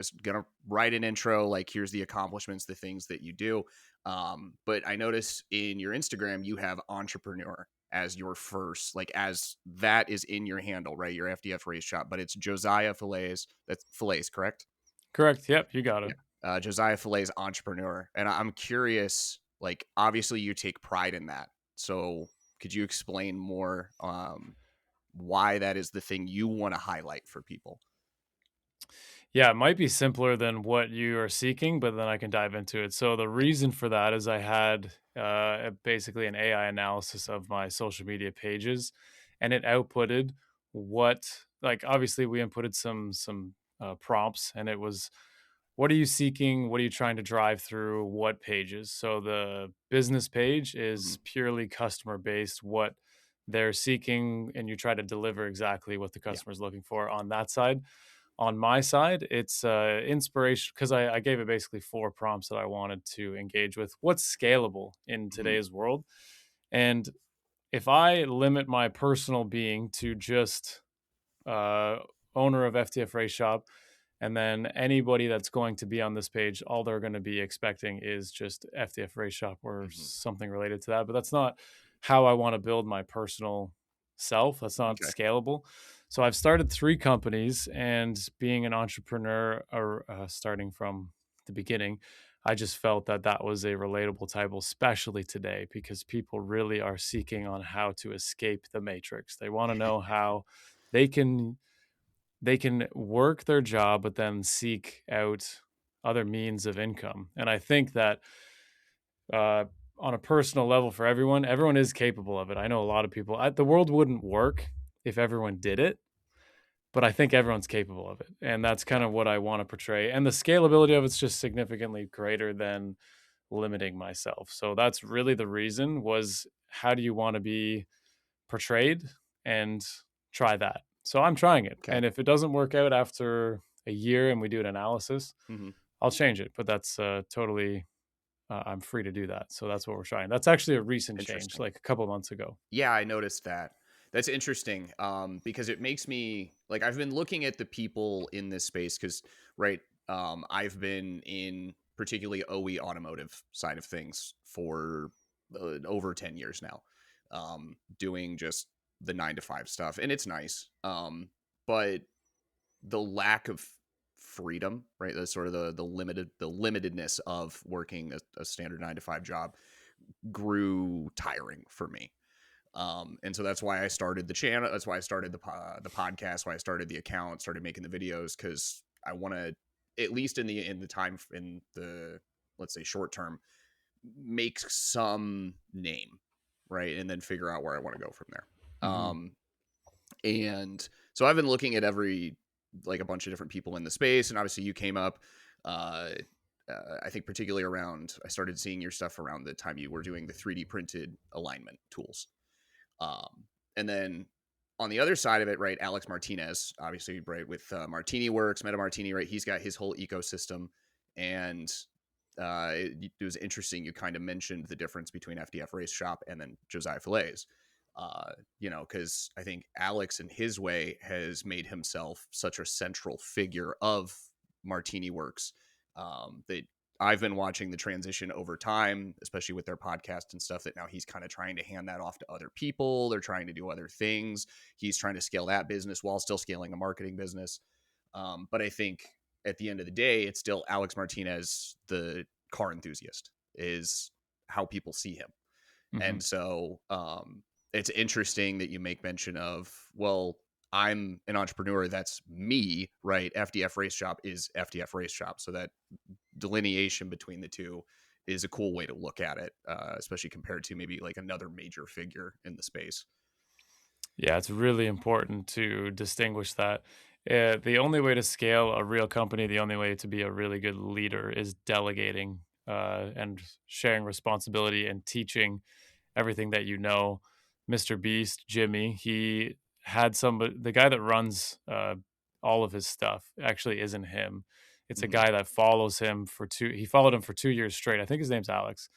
just gonna write an intro, like here's the accomplishments, the things that you do. But I noticed in your Instagram you have entrepreneur as your first, like as that is in your handle, right? Your FDF race shop, but it's Josiah Fallaise. That's Fallaise, correct? Correct. Yep, you got Yeah. it. Josiah Fallaise entrepreneur. And I'm curious, like obviously you take pride in that. So could you explain more why that is the thing you want to highlight for people? Yeah, it might be simpler than what you are seeking, but then I can dive into it. So the reason for that is I had basically an AI analysis of my social media pages, and it outputted what, like, obviously we inputted some prompts, and it was, what are you seeking? What are you trying to drive through? What pages? So the business page Mhm. is purely customer based, what they're seeking, and you try to deliver exactly what the Yeah. customer is looking for on that side. On my side, it's inspiration, because I gave it basically four prompts that I wanted to engage with. What's scalable in Mhm. today's world? And if I limit my personal being to just uh, owner of FTF Race Shop, and then anybody that's going to be on this page, all they're going to be expecting is just FTF Race Shop or Mhm. something related to that. But that's not how I want to build my personal self. That's not Okay. scalable. So I've started three companies, and being an entrepreneur, or starting from the beginning, I just felt that that was a relatable title, especially today, because people really are seeking on how to escape the matrix. They want to know how they can work their job, but then seek out other means of income. And I think that uh, on a personal level, for everyone is capable of it. I know a lot of people. The world wouldn't work if everyone did it, but I think everyone's capable of it, and that's Yeah. kind of what I want to portray. And the scalability of it's just significantly greater than limiting myself. So that's really the reason, was how do you want to be portrayed, and try that. So I'm trying it. Okay. And if it doesn't work out after a year and we do an analysis, Mhm. I'll change it. But that's totally, I'm free to do that. So that's what we're trying. That's actually a recent change, Interesting. like a couple of months ago. Yeah, I noticed that. That's interesting, because it makes me like I've been looking at the people in this space because, right, I've been in particularly OE automotive side of things for over 10 years now, doing just the 9 to 5 stuff, and it's nice. But the lack of freedom, right, the sort of the limitedness of working a standard 9 to 5 job grew tiring for me. And so that's why I started the channel. That's why I started the podcast. Why I started the account. Started making the videos because I want to, at least in the time in the, let's say, short term, make some name, right, and then figure out where I want to go from there. Hmm. And so I've been looking at like a bunch of different people in the space, and obviously you came up. Uh, I think particularly around, I started seeing your stuff around the time you were doing the 3D printed alignment tools. And then on the other side of it, right, Alex Martinez, obviously, right, with Martini Works, Meta Martini, right, he's got his whole ecosystem. And it was interesting. You kind of mentioned the difference between FDF Race Shop and then Josiah Fallaise. Because I think Alex, in his way, has made himself such a central figure of Martini Works, that I've been watching the transition over time, especially with their podcast and stuff, that now he's kind of trying to hand that off to other people. They're trying to do other things. He's trying to scale that business while still scaling a marketing business. But I think at the end of the day, it's still Alex Martinez, the car enthusiast, is how people see him. Hmm. And so it's interesting that you make mention of, well, I'm an entrepreneur. That's me, right? FDF Race Shop is FDF Race Shop. So that delineation between the two is a cool way to look at it, especially compared to maybe like another major figure in the space. Yeah, it's really important to distinguish that. The only way to scale a real company, the only way to be a really good leader, is delegating and sharing responsibility and teaching everything that you know. Mr. Beast, Jimmy, he had somebody, the guy that runs all of his stuff actually isn't him. It's a Mm-hmm. guy that follows him he followed him for 2 years straight. I think his name's Alex.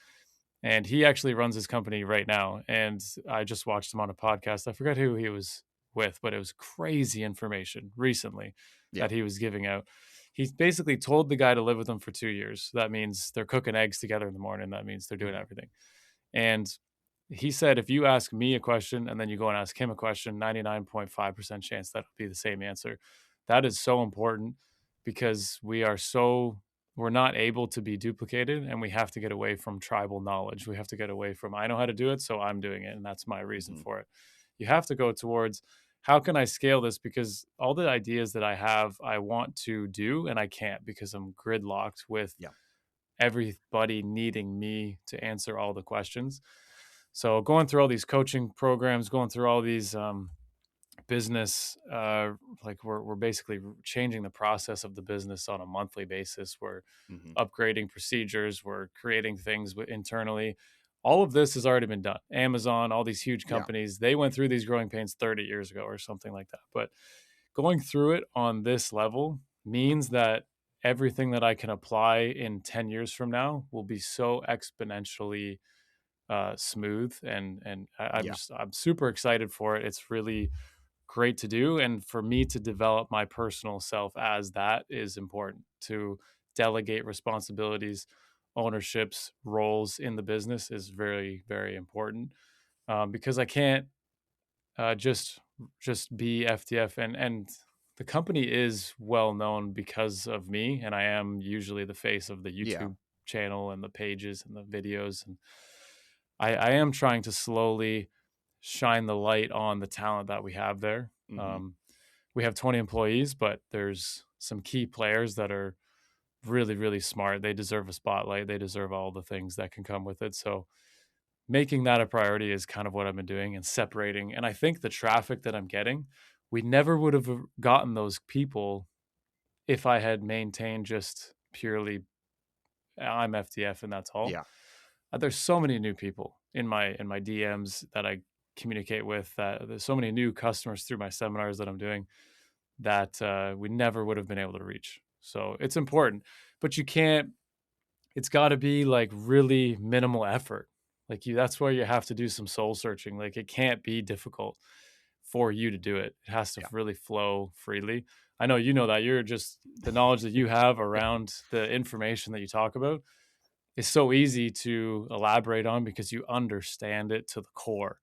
And he actually runs his company right now. And I just watched him on a podcast. I forgot who he was with, but it was crazy information recently Yeah. that he was giving out. He basically told the guy to live with him for 2 years. That means they're cooking eggs together in the morning. That means they're doing Mhm. everything. And he said, if you ask me a question and then you go and ask him a question, 99.5% chance that'll be the same answer. That is so important because we're not able to be duplicated, and we have to get away from tribal knowledge. We have to get away from, I know how to do it, so I'm doing it. And that's my reason Mhm. for it. You have to go towards, how can I scale this? Because all the ideas that I have, I want to do, and I can't because I'm gridlocked with Yeah. everybody needing me to answer all the questions. So going through all these coaching programs, going through all these business, like we're basically changing the process of the business on a monthly basis. We're Mhm. upgrading procedures. We're creating things internally. All of this has already been done. Amazon, all these huge Yeah. companies, they went through these growing pains 30 years ago or something like that. But going through it on this level means that everything that I can apply in 10 years from now will be so exponentially smooth, and Yeah. I'm super excited for it. It's really great to do, and for me to develop my personal self as that is important. To delegate responsibilities, ownerships, roles in the business is very, very important, because I can't just be FTF, and the company is well known because of me, and I am usually the face of the Yeah. YouTube channel and the pages and the videos, and I am trying to slowly shine the light on the talent that we have there. Mhm. Um, we have 20 employees, but there's some key players that are really, really smart. They deserve a spotlight. They deserve all the things that can come with it. So making that a priority is kind of what I've been doing, and separating. And I think the traffic that I'm getting, we never would have gotten those people if I had maintained just purely, I'm FTF and that's all. Yeah. There's so many new people in my DMs that I communicate with. There's so many new customers through my seminars that I'm doing that we never would have been able to reach. So it's important, but you can't. It's got to be like really minimal effort. Like you, that's where you have to do some soul searching. Like it can't be difficult for you to do it. It has to Yeah. really flow freely. I know you know that. You're just, the knowledge that you have around the information that you talk about is so easy to elaborate on because you understand it to the core.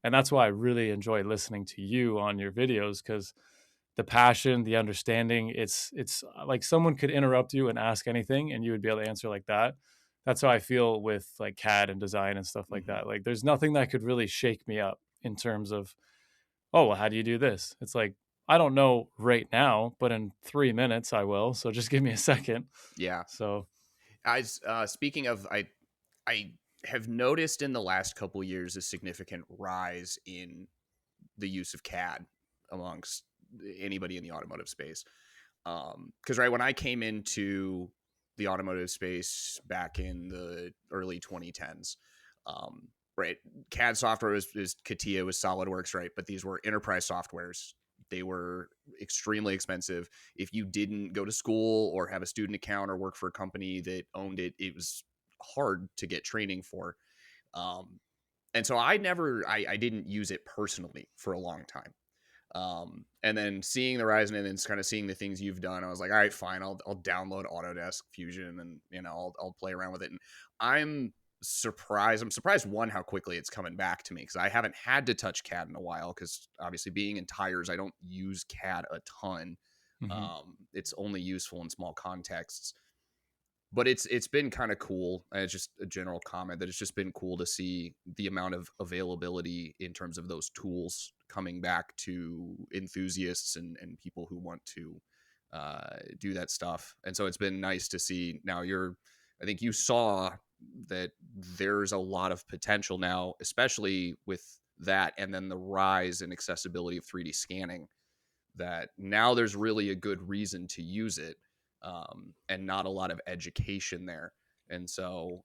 And that's why I really enjoy listening to you on your videos, because the passion, the understanding, it's like someone could interrupt you and ask anything and you would be able to answer like that. That's how I feel with like CAD and design and stuff like Mhm. that. Like there's nothing that could really shake me up in terms of, oh, well, how do you do this? It's like, I don't know right now, but in 3 minutes I will. So just give me a second. Yeah. So, Speaking of, I have noticed in the last couple years a significant rise in the use of CAD amongst anybody in the automotive space. Because right when I came into the automotive space back in the early 2010s, right, CAD software was CATIA, was SolidWorks, right, but these were enterprise softwares. They were extremely expensive. If you didn't go to school or have a student account or work for a company that owned it, it was hard to get training for. Um, and so I didn't use it personally for a long time. And then seeing the rise in it and kind of seeing the things you've done, I was like, all right, fine, I'll download Autodesk Fusion and I'll play around with it. And I'm I'm surprised one how quickly it's coming back to me, because I haven't had to touch CAD in a while, because obviously being in tires, I don't use CAD a ton. mhm. It's only useful in small contexts, but it's been kind of cool. It's just a general comment that it's just been cool to see the amount of availability in terms of those tools coming back to enthusiasts and people who want to do that stuff. And so it's been nice to see now I think you saw that there's a lot of potential now, especially with that, and then the rise in accessibility of 3D scanning, that now there's really a good reason to use it, and not a lot of education there. And so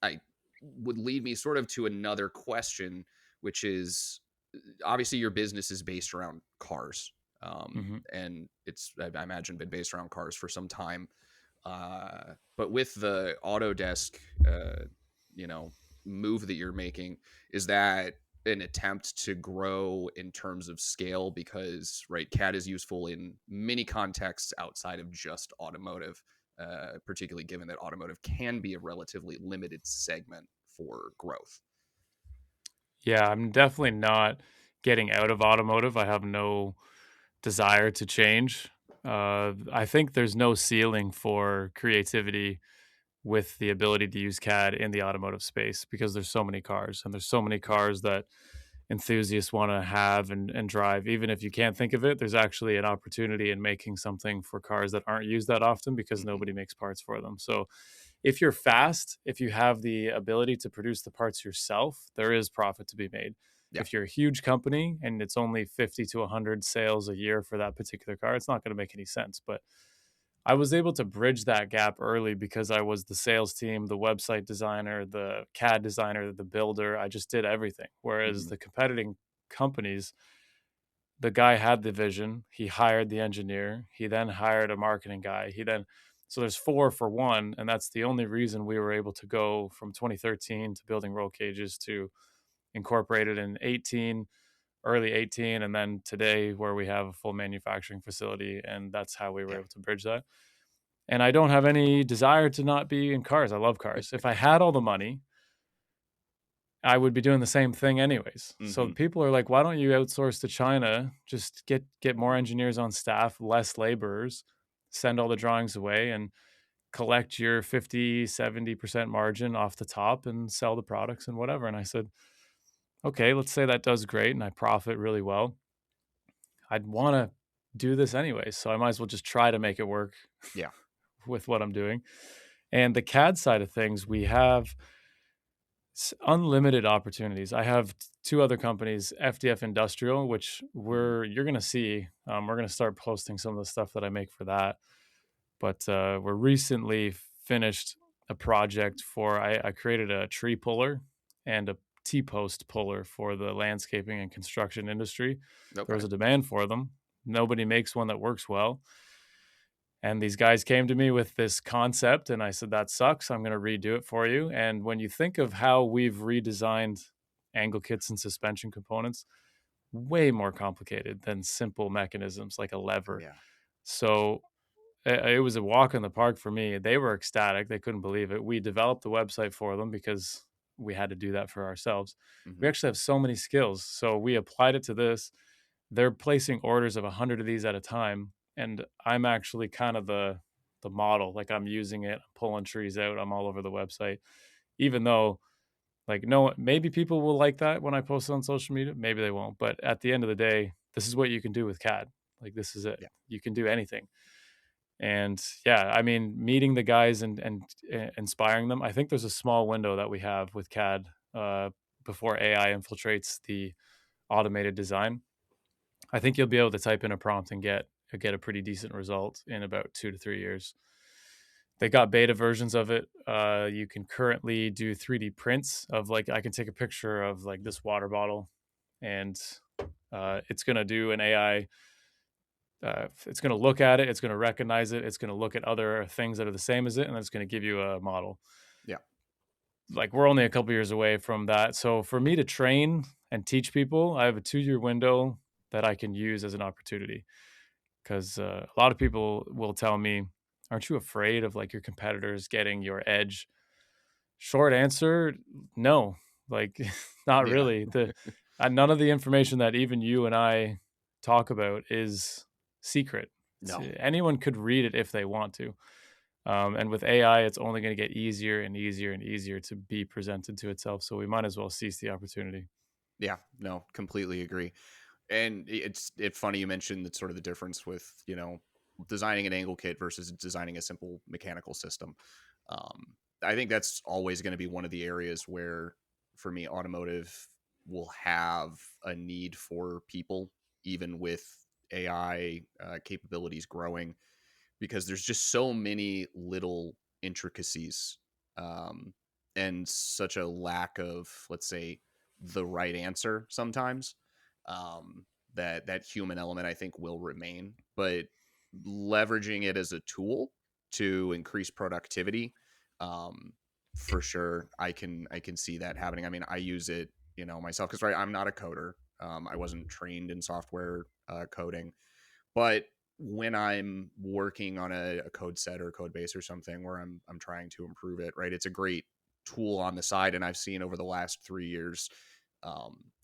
I would lead me sort of to another question, which is, obviously your business is based around cars. Mhm. And it's, I imagine, been based around cars for some time. But with the Autodesk, uh, you know, move that you're making, is that an attempt to grow in terms of scale because right, CAD is useful in many contexts outside of just automotive, particularly given that automotive can be a relatively limited segment for growth. Yeah, I'm definitely not getting out of automotive. I have no desire to change. I think there's no ceiling for creativity with the ability to use CAD in the automotive space because there's so many cars and there's so many cars that enthusiasts want to have and drive. Even if you can't think of it, there's actually an opportunity in making something for cars that aren't used that often because Hmm. nobody makes parts for them. So if you're fast, if you have the ability to produce the parts yourself, there is profit to be made. Yeah. If you're a huge company and it's only 50 to 100 sales a year for that particular car, it's not going to make any sense. But I was able to bridge that gap early because I was the sales team, the website designer, the CAD designer, the builder. I just did everything. Whereas Hmm. the competing companies, the guy had the vision, he hired the engineer, he then hired a marketing guy. So there's four for one, and that's the only reason we were able to go from 2013 to building roll cages to incorporated in 18, early 18, and then today where we have a full manufacturing facility, and that's how we were Yeah. able to bridge that. And I don't have any desire to not be in cars. I love cars. If I had all the money, I would be doing the same thing anyways. So Hmm. people are like, why don't you outsource to China? Just get more engineers on staff, less laborers, send all the drawings away and collect your 50, 70% margin off the top and sell the products and whatever. And I said, okay, let's say that does great and I profit really well. I'd want to do this anyways. So I might as well just try to make it work Yeah. with what I'm doing. And the CAD side of things, we have unlimited opportunities. I have two other companies, FDF Industrial, which Hmm. you're going to see. We're going to start posting some of the stuff that I make for that. But we're recently finished a project I created a tree puller and a T-post puller for the landscaping and construction industry. There was Okay. a demand for them. Nobody makes one that works well. And these guys came to me with this concept, and I said, that sucks. I'm going to redo it for you. And when you think of how we've redesigned angle kits and suspension components, way more complicated than simple mechanisms like a Oh lever. yeah. So it was a walk in the park for me. They were ecstatic. They couldn't believe it. We developed the website for them because we had to do that for ourselves. We Hmm. actually have so many skills. So we applied it to this. They're placing orders of 100 of these at a time, and I'm actually kind of the model. Like I'm using it, I'm pulling trees out, I'm all over the website. Even though like no, maybe people will like that when I post it on social media, maybe they won't. But at the end of the day, this is what you can do with CAD. Like this is it. Yeah. You can do anything. And yeah, I mean, meeting the guys and inspiring them. I think there's a small window that we have with CAD before AI infiltrates the automated design. I think you'll be able to type in a prompt and get a pretty decent result in about 2 to 3 years. They got beta versions of it. You can currently do 3D prints of like I can take a picture of like this water bottle, and it's gonna do an AI. It's gonna look at it. It's gonna recognize it. It's gonna look at other things that are the same as it, and it's gonna give you a model. Yeah. Like we're only a couple years away from that. So for me to train and teach people, I have a 2 year window that I can use as an opportunity. Because a lot of people will tell me, "Aren't you afraid of like your competitors getting your edge?" Short answer, no. Like, not Yeah. really. The None of the information that even you and I talk about is secret. No. Anyone could read it if they want to. And with AI, it's only going to get easier and easier and easier to be presented to itself. So we might as well seize the opportunity. Yeah. No. Completely agree. And it's funny you mentioned that sort of the difference with designing an angle kit versus designing a simple mechanical system. um, I think that's always going to be one of the areas where for me automotive will have a need for people even with AI capabilities growing because there's just so many little intricacies, um, and such a lack of, let's say, the right answer sometimes, um, that human element I think will remain, but leveraging it as a tool to increase productivity, um, for sure, I can see that happening. I mean, I use it myself, because right, I'm not a coder. I wasn't trained in software coding, but when I'm working on a code set or code base or something where I'm trying to improve it, right, it's a great tool on the side. And I've seen over the last 3 years,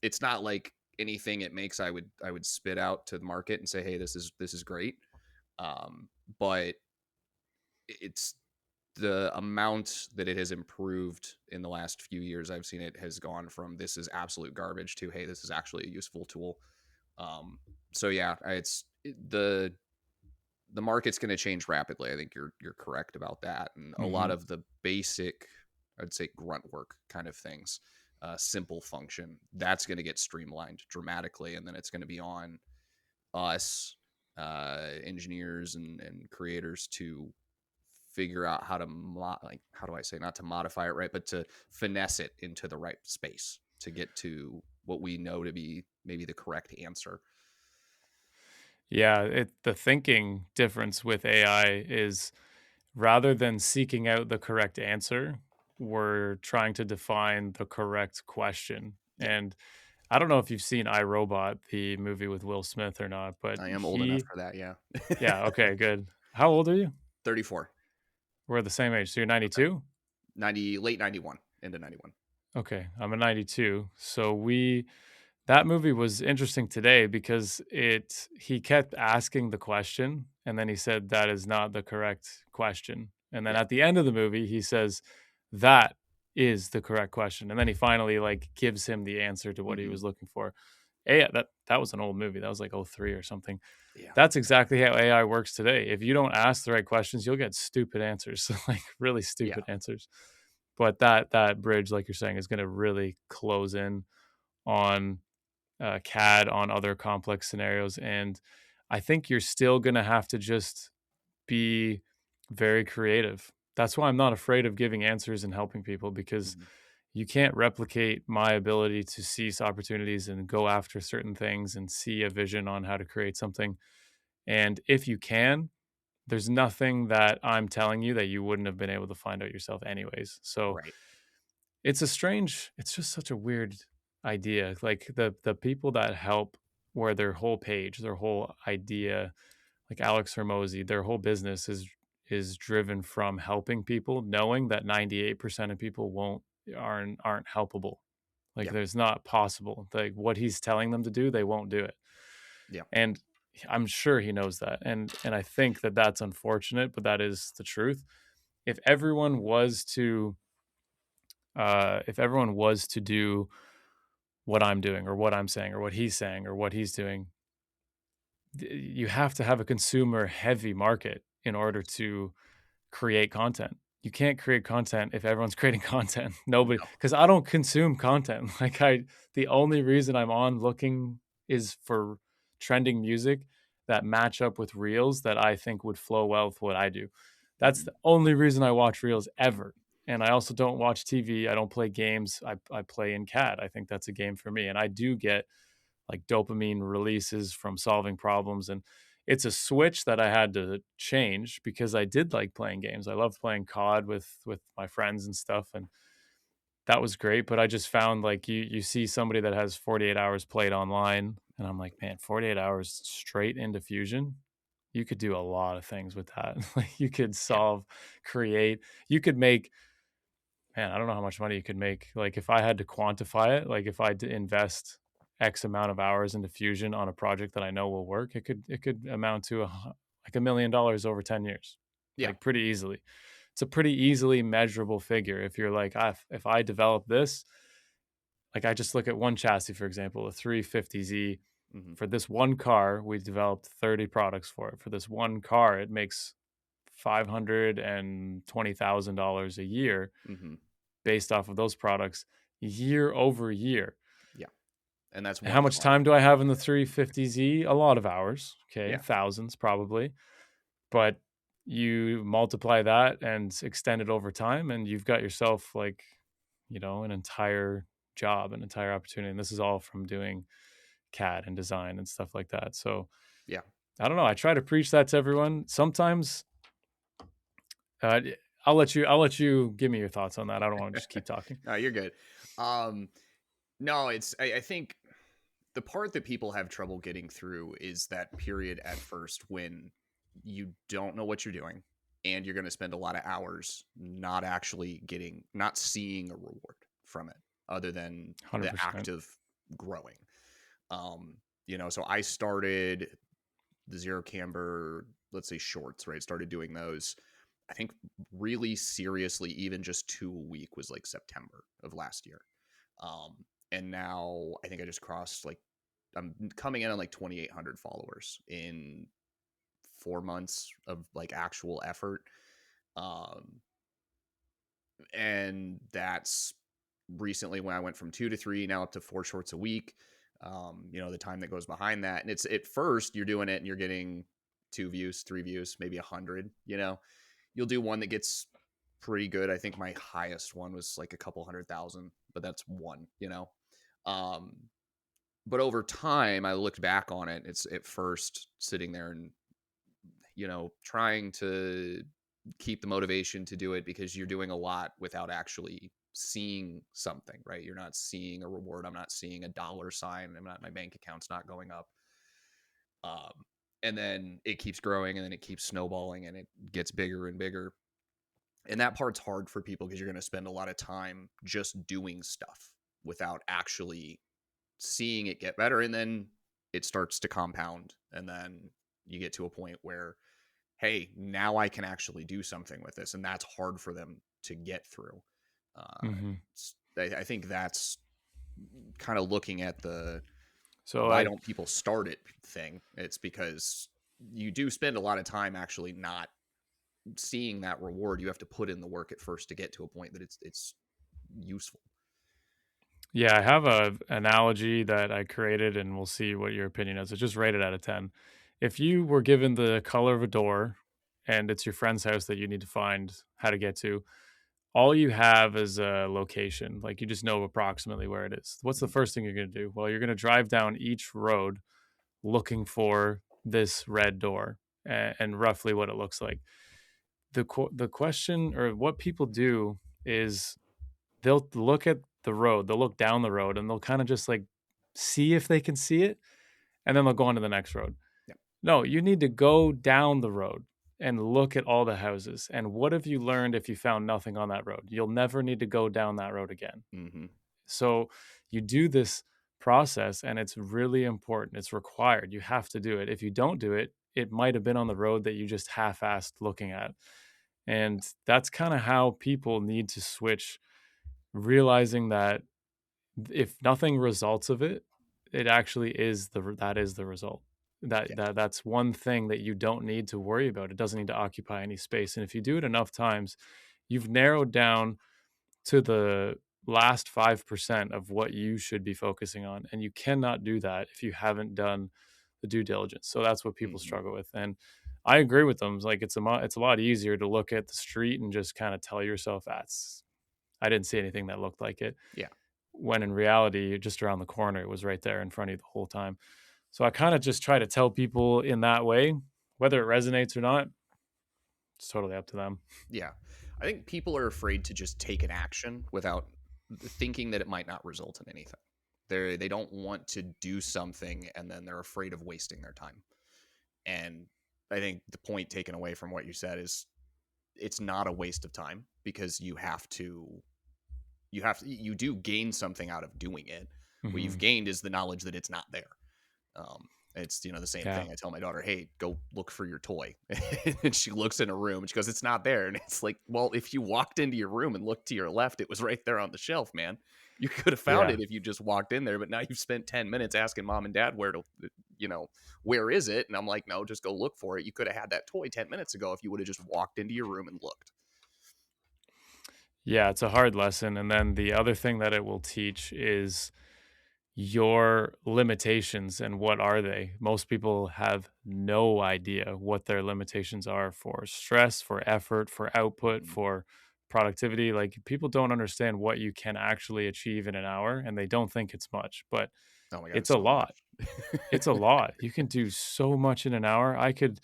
it's not like anything it makes I would spit out to the market and say, hey, this is great. But it's the amount that it has improved in the last few years I've seen it has gone from this is absolute garbage to, hey, this is actually a useful tool. So yeah, the market's going to change rapidly. I think you're correct about that, and a lot Hmm. of the basic, I'd say, grunt work kind of things, simple function, that's going to get streamlined dramatically, and then it's going to be on us, engineers and creators, to figure out how to like, how do I say, not to modify it, right, but to finesse it into the right space to get to what we know to be maybe the correct answer. Yeah, the thinking difference with AI is rather than seeking out the correct answer, we're trying to define the correct question. Yeah, And I don't know if you've seen iRobot, the movie with Will Smith or not, but I am old enough for that. Yeah. yeah, okay, good. How old are you? 34. We're the same age. So you're Okay. 92? 90, late 91 into 91. Okay, I'm a 92. So that movie was interesting today because he kept asking the question and then he said that is not the correct question. And then Yeah. at the end of the movie he says that is the correct question. And then he finally like gives him the answer to what he Hmm. was looking for. Yeah, that was an old movie. That was like '03 or something. Yeah. That's exactly how AI works today. If you don't ask the right questions, you'll get stupid answers, like really Yeah. stupid answers. But that bridge, like you're saying, is going to really close in on CAD, on other complex scenarios, and I think you're still going to have to just be very creative. That's why I'm not afraid of giving answers and helping people because Hmm. you can't replicate my ability to seize opportunities and go after certain things and see a vision on how to create something. And if you can, there's nothing that I'm telling you that you wouldn't have been able to find out yourself anyways. So Right. it's just such a weird idea. Like the people that help where their whole page, their whole idea, like Alex Hermosi, their whole business is driven from helping people, knowing that 98% of people aren't helpable. Like Yeah. there's not possible. Like what he's telling them to do, they won't do it. Yeah. And I'm sure he knows that. And I think that that's unfortunate, but that is the truth. If everyone was to if everyone was to do what I'm doing or what I'm saying or what he's saying or what he's doing, you have to have a consumer heavy market in order to create content. You can't create content if everyone's creating content. Nobody, No. because I don't consume content. The only reason I'm on looking is for trending music that match up with reels that I think would flow well with what I do. That's Hmm. the only reason I watch reels ever. And I also don't watch TV. I don't play games. I play in CAD. I think that's a game for me. And I do get like dopamine releases from solving problems. And it's a switch that I had to change because I did like playing games. I love playing COD with my friends and stuff, and that was great. But I just found like you see somebody that has 48 hours played online, and I'm like, man, 48 hours straight into Fusion. You could do a lot of things with that. Like you could Yeah. solve, create, you could make, man, I don't know how much money you could make. Like if I had to quantify it, like if I invest X amount of hours into Fusion on a project that I know will work, it could amount to like $1 million over 10 years, Yeah. like pretty easily. It's a pretty easily measurable figure. If you're like, if I develop this, like I just look at one chassis, for example, a 350Z. Hmm. For this one car, we developed 30 products for it. For this one car, it makes $520,000 a year Hmm. based off of those products year over year. Yeah. And that's And how one much car. time do I have in the 350Z? A lot of hours, okay, Yeah. thousands probably. But you multiply that and extend it over time, and you've got yourself like, an entire job, an entire opportunity. And this is all from doing CAD and design and stuff like that. So Yeah. I don't know. I try to preach that to everyone. Sometimes uh, I'll let you give me your thoughts on that. I don't want to just keep talking. No, you're good. Um, No, I think the part that people have trouble getting through is that period at first when you don't know what you're doing and you're going to spend a lot of hours not seeing a reward from it other than the act 100%. of growing. So I started the zero camber, let's say shorts, right? Started doing those. I think really seriously, even just 2 a week was like September of last year. Um, and now I think I just crossed like I'm coming in on like 2,800 followers in 4 months of like actual effort. Um, and that's recently when I went from 2 to 3, now up to 4 shorts a week. The time that goes behind that. And it's at first you're doing it and you're getting 2 views, 3 views, maybe 100. You'll do one that gets pretty good. I think my highest one was like a couple 100,000, but that's one. Um, but over time, I looked back on it. It's at first sitting there and, trying to keep the motivation to do it because you're doing a lot without actually seeing something, right? You're not seeing a reward. I'm not seeing a dollar sign. My bank account's not going up. And then it keeps growing and then it keeps snowballing and it gets bigger and bigger. And that part's hard for people because you're going to spend a lot of time just doing stuff without actually seeing it get better. And then it starts to compound. And then you get to a point where, hey, now I can actually do something with this. And that's hard for them to get through. Hmm. I think that's kind of looking at the So why I don't people start it thing. It's because you do spend a lot of time actually not seeing that reward. You have to put in the work at first to get to a point that it's useful. Yeah, I have a analogy that I created, and we'll see what your opinion is. It's just rated out of 10. If you were given the color of a door and it's your friend's house that you need to find how to get to, all you have is a location. Like, you just know approximately where it is. What's the Mhm. first thing you're going to do? Well, you're going to drive down each road looking for this red door and roughly what it looks like. The question, or what people do, is they'll look at the road, they'll look down the road, and they'll kind of just like see if they can see it, and then they'll go on to the next road. Yeah. No, you need to go down the road and look at all the houses. And what have you learned if you found nothing on that road? You'll never need to go down that road again. Mm-hmm. So you do this process, and it's really important. It's required. You have to do it. If you don't do it, it might have been on the road that you just half assed looking at. And that's kind of how people need to switch, realizing that if nothing results of it, it actually is that is the result. Yeah. That's one thing that you don't need to worry about. It doesn't need to occupy any space. And if you do it enough times, you've narrowed down to the last 5% of what you should be focusing on. And you cannot do that if you haven't done the due diligence. So that's what people Mm-hmm. struggle with. And I agree with them. It's like it's a lot easier to look at the street and just kind of tell yourself that's I didn't see anything that looked like it, Yeah. when in reality, just around the corner, it was right there in front of you the whole time. So I kind of just try to tell people in that way, whether it resonates or not, it's totally up to them. Yeah. I think people are afraid to just take an action without thinking that it might not result in anything. They don't want to do something and then they're afraid of wasting their time. And I think the point taken away from what you said is it's not a waste of time because you do gain something out of doing it. What you've Hmm. gained is the knowledge that it's not there. It's the same Yeah. thing. I tell my daughter, "Hey, go look for your toy," and she looks in her room and she goes, "It's not there." And it's like, well, if you walked into your room and looked to your left, it was right there on the shelf, man. You could have found Yeah. it if you just walked in there. But now you've spent 10 minutes asking mom and dad where is it? And I'm like, no, just go look for it. You could have had that toy 10 minutes ago if you would have just walked into your room and looked. Yeah. It's a hard lesson. And then the other thing that it will teach is your limitations, and what are they? Most people have no idea what their limitations are for stress, for effort, for output, Mhm. for productivity. Like, people don't understand what you can actually achieve in an hour, and they don't think it's much, but Oh my god, it's it's a so lot. much. It's a lot. You can do so much in an hour. I could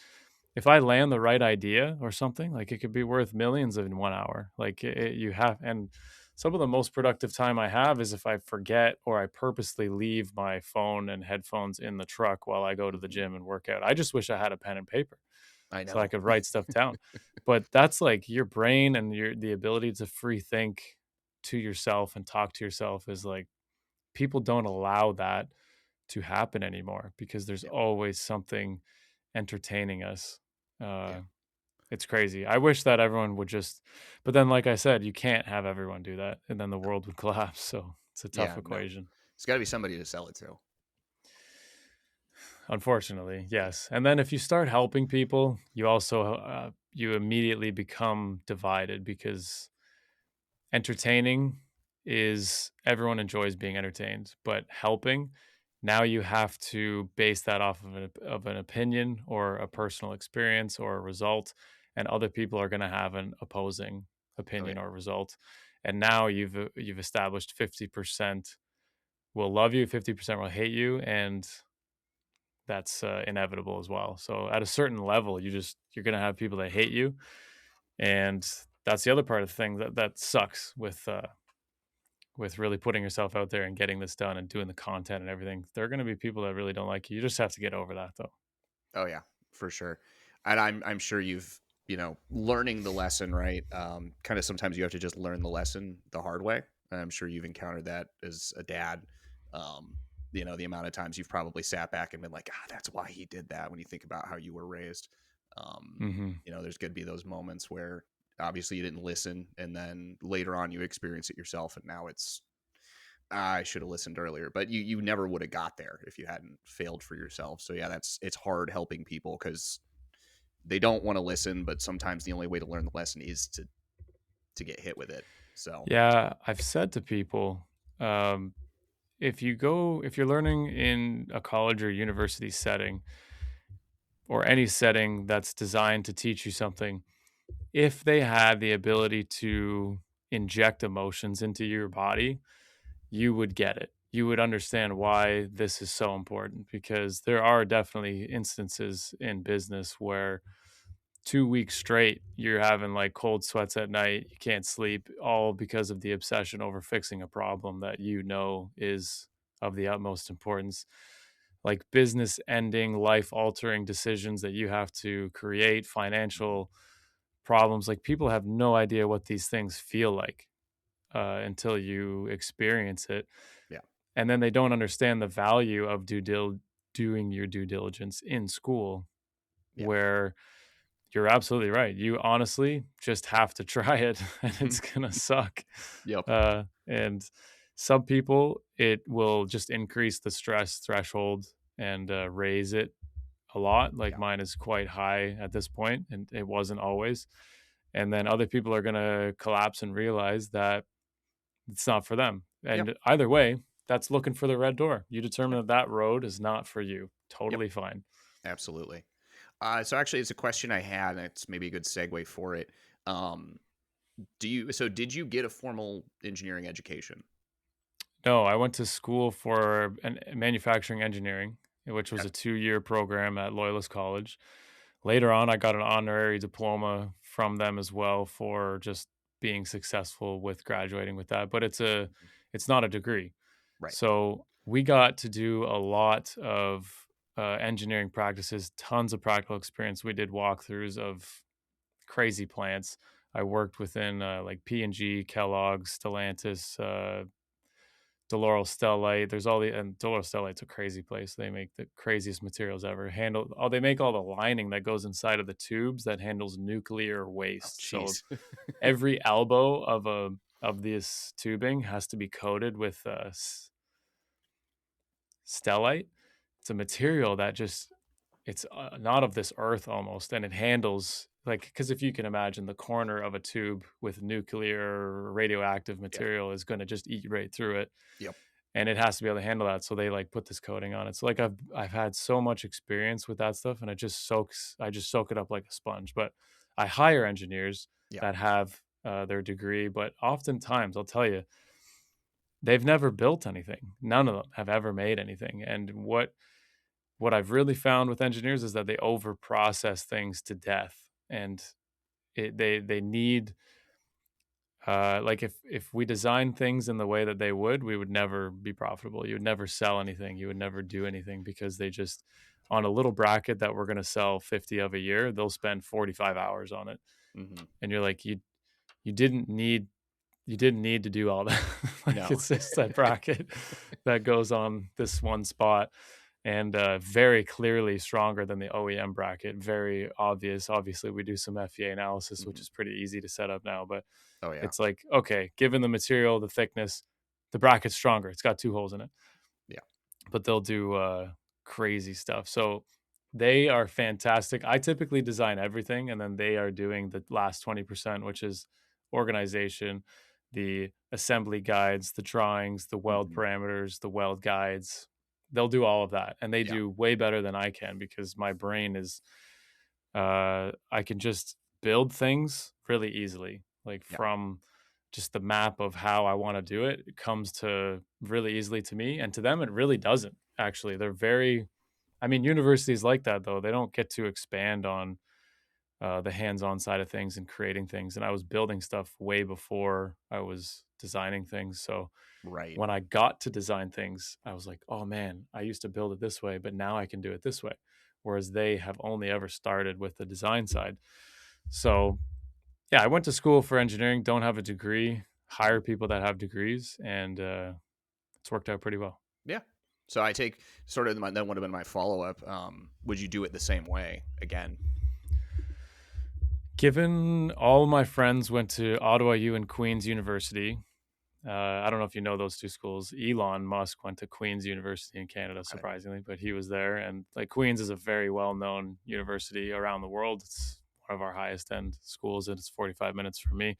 if I land the right idea or something, like it could be worth millions in 1 hour. Like you have, and some of the most productive time I have is if I forget or I purposely leave my phone and headphones in the truck while I go to the Mhm. gym and work out. I just wish I had a pen and paper I so I know. could write stuff down. But that's like your brain and the ability to free think to yourself and talk to yourself is like people don't allow that to happen anymore because there's Yeah, always something entertaining us. yeah, Uh, it's crazy. I wish that everyone would just, but then, like I said, you can't have everyone do that, and then the world would collapse. So it's a tough yeah. No, equation, it's got to be somebody to sell it to. unfortunately. Yeah, Yes, and then if you start helping people, you also you immediately become divided because entertaining is everyone enjoys being entertained, but helping, now you have to base that off of an opinion or a personal experience or a result, and other people are going to have an opposing oh opinion yeah, or result. And now you've established 50% will love you, 50% will hate you, and that's inevitable as well. So at a certain level, you're going to have people that hate you, and that's the other part of the thing that sucks with really putting yourself out there and getting this done and doing the content and everything. There are going to be people that really don't like you. You just have to get over that, though. oh yeah, for sure. And I'm sure you've learning the lesson, right? Kind of sometimes you have to just learn the lesson the hard way. And I'm sure you've encountered that as a dad. Um, the amount of times you've probably sat back and been like, ah, that's why he did that. When you think about how you were raised, Hmm. there's going to be those moments where obviously you didn't listen, and then later on you experience it yourself, and now it's I should have listened earlier, but you never would have got there if you hadn't failed for yourself. So yeah, it's hard helping people because they don't want to listen, but sometimes the only way to learn the lesson is to get hit with it. So Yeah, I've said to people, um, if you're learning in a college or university setting or any setting that's designed to teach you something, if they had the ability to inject emotions into your body, you would get it. You would understand why this is so important because there are definitely instances in business where 2 weeks straight you're having like cold sweats at night, you can't sleep, all because of the obsession over fixing a problem that is of the utmost importance. Like business ending, life altering decisions that you have to create, mhm, financial problems. Like people have no idea what these things feel like until you experience it, yeah, and then they don't understand the value of doing your due diligence in school, yeah, where you're absolutely right. You honestly just have to try it, and mhm, it's gonna suck. yep, And some people, it will just increase the stress threshold and raise it a lot. Like yeah, mine is quite high at this point, and it wasn't always. And then other people are gonna collapse and realize that it's not for them. yep, And either way, that's looking for the red door. You yep, determine that that road is not for you. yep, Totally fine. absolutely. So actually, it's a question I had, and it's maybe a good segue for it. Um, did you get a formal engineering education? No, I went to school for manufacturing engineering, which was Okay. a 2-year program at Loyalist College. Later on, I got an honorary diploma from them as well for just being successful with graduating with that. But Mhm. it's not a degree. Right. So we got to do a lot of engineering practices, tons of practical experience. We did walkthroughs of crazy plants. I worked within like P&G, Kellogg's, Stellantis, Deloro Stellite. There's all the and Deloro Stellite's a crazy place. They make the craziest materials ever. They make all the lining that goes inside of the tubes that handles nuclear Oh, waste. So jeez. every elbow of this tubing has to be coated with stellite. It's a material that just it's not of this earth almost, and it handles like because if you can imagine the corner of a tube with nuclear radioactive Yeah. material is going to just eat right through it, Yep. and it has to be able to handle that. So they like put this coating on it. So like I've had so much experience with that stuff, and I just soak it up like a sponge. But I hire engineers Yeah. that have their degree, but oftentimes I'll tell you they've never built anything. None of them have ever made anything. And what what I've really found with engineers is that they over process things to death, and they need like if we design things in the way that they would, we would never be profitable. You would never sell anything. You would never do anything because they just on a little bracket that we're going to sell 50 of a year, they'll spend 45 hours on it. Hmm. And you're like, you didn't need you didn't need to do all that. Like No. it's just that bracket that goes on this one spot, and very clearly stronger than the OEM bracket. Very obvious. Obviously, we do some FEA analysis, which Hmm. is pretty easy to set up now. But Oh yeah. it's like, okay, given the material, the thickness, the bracket's stronger. It's got 2 holes in it, Yeah. but they'll do crazy stuff. So they are fantastic. I typically design everything, and then they are doing the last 20%, which is organization, the assembly guides, the drawings, the weld Hmm. parameters, the weld guides. They'll do all of that, and they Yeah. do way better than I can because my brain is I can just build things really easily, like Yeah. from just the map of how I want to do it. It comes to really easily to me, and to them, it really doesn't. Actually, they're very. I mean, universities like that though. They don't get to expand on the hands-on side of things and creating things. And I was building stuff way before I was designing things. So Right. when I got to design things, I was like, oh man, I used to build it this way, but now I can do it this way. Whereas they have only ever started with the design side. So yeah, I went to school for engineering, don't have a degree, Mhm. hire people that have degrees, and it's worked out pretty well. Yeah. So I take sort of that would have been my follow up. Would you do it the same way again? Given all my friends went to Ottawa U and Queen's University, I don't know if you know those two schools. Elon Musk went to Queen's University in Canada, Okay. surprisingly, but he was there. And like Queen's is a very well known university around the world. It's one of our highest end schools, and it's 45 minutes from me.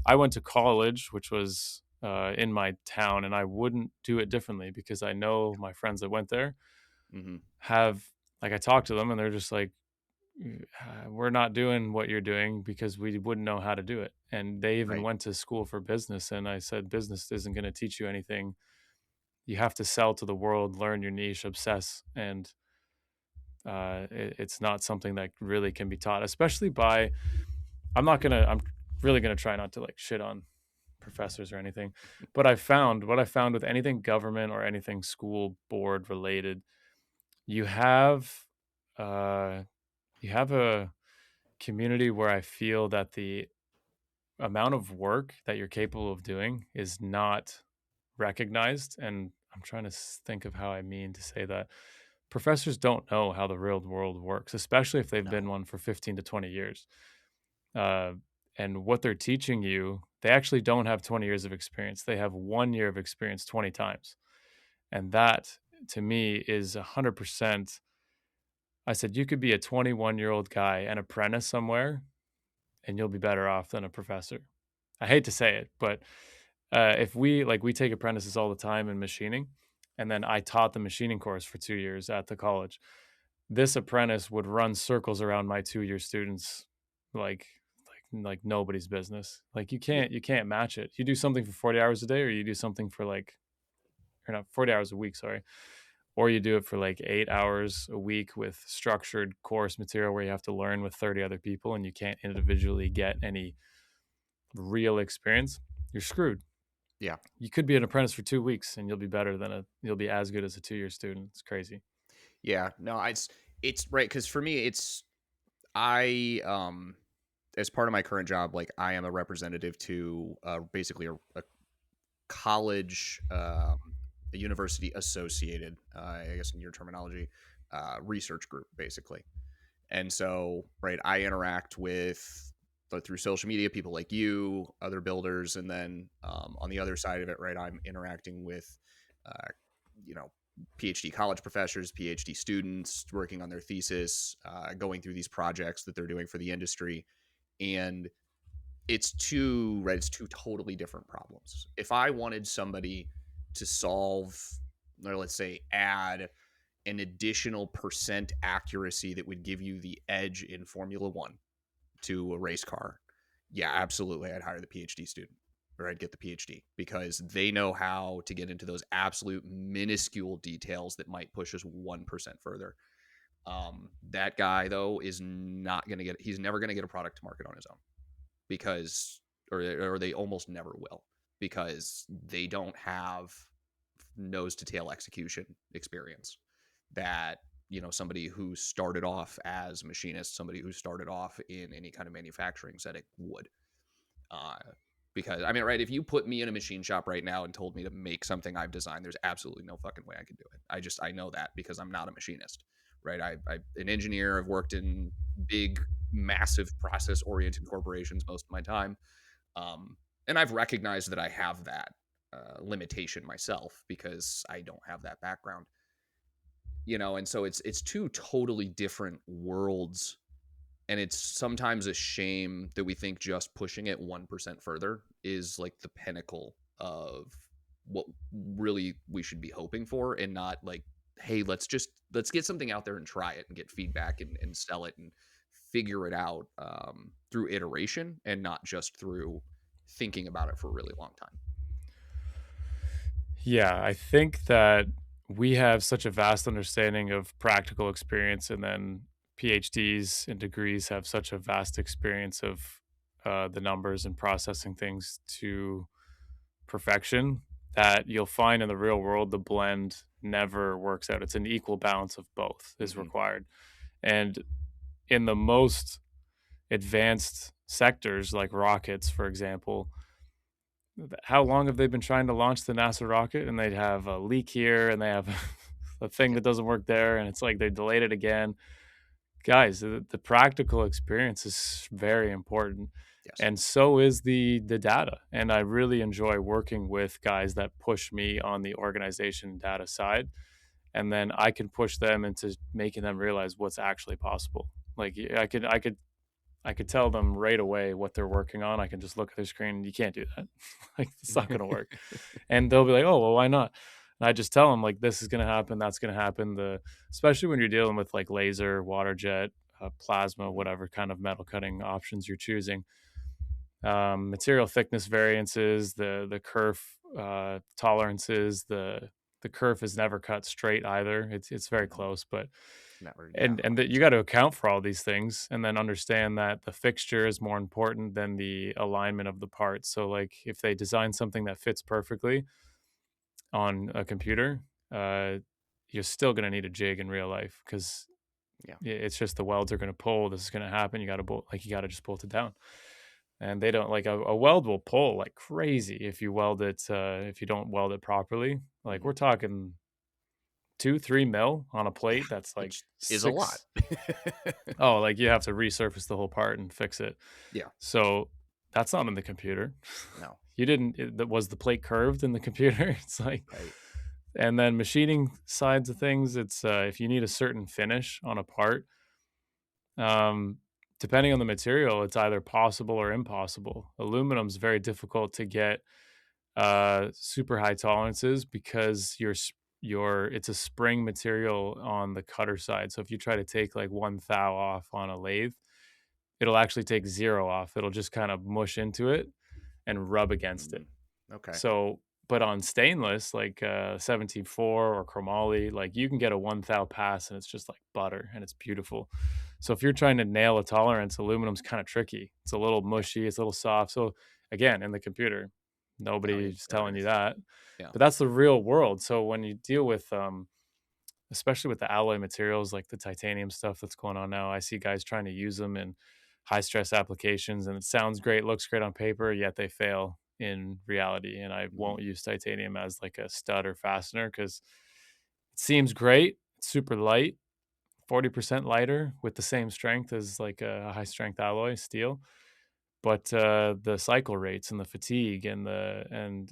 I went to college, which was in my town, and I wouldn't do it differently because I know my friends that went there Hmm. have, like, I talked to them and they're just like, we're not doing what you're doing because we wouldn't know how to do it. And they even Right. went to school for business. And I said, business isn't going to teach you anything. You have to sell to the world, learn your niche, obsess. And it's not something that really can be taught, especially by, I'm really going to try not to like shit on professors or anything. But what I found with anything government or anything school board related, you have, uh, you have a community where I feel that the amount of work that you're capable of doing is not recognized. And I'm trying to think of how I mean to say that. Professors don't know how the real world works, especially if they've been No. one for 15 to 20 years. Uh, and what they're teaching you, they actually don't have 20 years of experience. They have 1 year of experience 20 times. And that to me is 100%. I said, you could be a 21-year-old guy, an apprentice somewhere, and you'll be better off than a professor. I hate to say it, but if we take apprentices all the time in machining, and then I taught the machining course for 2 years at the college. This apprentice would run circles around my 2 year students, like like nobody's business. Like Yeah. you can't match it. You do something for 40 hours a day, or you do something for like or not 40 hours a week, sorry, or you do it for like 8 hours a week with structured course material where you have to learn with 30 other people and you can't individually get any real experience. You're screwed. Yeah. You could be an apprentice for 2 weeks and you'll be as good as a 2 year student. It's crazy. Yeah. No, it's right because for me, I as part of my current job, like I am a representative to basically a college, a university associated, I guess in your terminology, research group, basically. And so, right, I interact with through social media people like you, other builders, and then on the other side of it, right, I'm interacting with, uh, you know, PhD college professors, PhD students working on their thesis, going through these projects that they're doing for the industry, and it's two totally different problems. If I wanted somebody to solve, or let's say add an additional percent accuracy that would give you the edge in Formula One to a race car, yeah, absolutely, I'd hire the PhD student. or I'd get the PhD, because they know how to get into those absolute minuscule details that might push us 1% further. That guy though is not going to get, he's never going to get a product to market on his own, because, or they almost never will, because they don't have nose to tail execution experience that, somebody who started off as a machinist, somebody who started off in any kind of manufacturing setting would. uh, because I mean, right, if you put me in a machine shop right now and told me to make something I've designed, there's absolutely no fucking way I could do it. I know that because I'm not a machinist, right? I'm an engineer. I've worked in big, massive process oriented corporations most of my time. um, and I've recognized that I have that limitation myself because I don't have that background, and so it's two totally different worlds. And it's sometimes a shame that we think just pushing it 1% further is like the pinnacle of what really we should be hoping for, and not like, hey, let's get something out there and try it and get feedback and sell it and figure it out through iteration, and not just through thinking about it for a really long time. Yeah, I think that we have such a vast understanding of practical experience, and then PhDs and degrees have such a vast experience of the numbers and processing things to perfection that you'll find in the real world the blend never works out. It's an equal balance of both is Hmm. required. And in the most advanced sectors like rockets, for example, how long have they been trying to launch the NASA rocket and they'd have a leak here and they have a thing Yeah. that doesn't work there and it's like they delayed it again. Guys, the practical experience is very important, Yes. and so is the data. And I really enjoy working with guys that push me on the organization data side, and then I can push them into making them realize what's actually possible. Like I could tell them right away what they're working on. I can just look at their screen. You can't do that. Like it's not going to work. And they'll be like, "Oh, well, why not?" And I just tell them like, "This is going to happen. That's going to happen." Especially when you're dealing with like laser, water jet, plasma, Hmm. whatever kind of metal cutting options you're choosing. Material thickness variances, the kerf tolerances, the kerf is never cut straight either. It's very Hmm. close, but Never. Yeah, and that you got 100%. to account for all these things and then understand that the fixture is more important than the alignment of the parts. So like if they design something that fits perfectly on a computer, uh, you're still going to need a jig in real life because Yeah. it's just the welds are going to pull. This is going to happen. You got to bolt, like you got to just bolt it down. And they don't like a weld will pull like crazy if you weld it if you don't weld it properly. Like Hmm. we're talking 2-3 mil on a plate that's like Which is a lot. six. Oh, like you have to resurface the whole part and fix it. Yeah. So that's not in the computer. No. You didn't, was the plate curved in the computer? It's like, Right. and then machining sides of things, it's if you need a certain finish on a part, um, depending on the material, it's either possible or impossible. Aluminum's very difficult to get super high tolerances because it's a spring material on the cutter side. So if you try to take like one thou off on a lathe, it'll actually take zero off. It'll just kind of mush into it and rub against it. Mm. Okay. So, but on stainless, like 17.4 or chromoly, like you can get a one thou pass and it's just like butter and it's beautiful. So if you're trying to nail a tolerance, aluminum's kind of tricky. It's a little Yeah. mushy, it's a little soft. So again, in the computer, No, it, nobody's or telling you it's, that. yeah. But that's the real world. So when you deal with especially with the alloy materials like the titanium stuff that's going on now, I see guys trying to use them in high stress applications and it sounds great, looks great on paper, yet they fail in reality. And I Mhm. won't use titanium as like a stud or fastener because it seems great. It's super light, 40% lighter with the same strength as like a high strength alloy steel. But the cycle rates and the fatigue and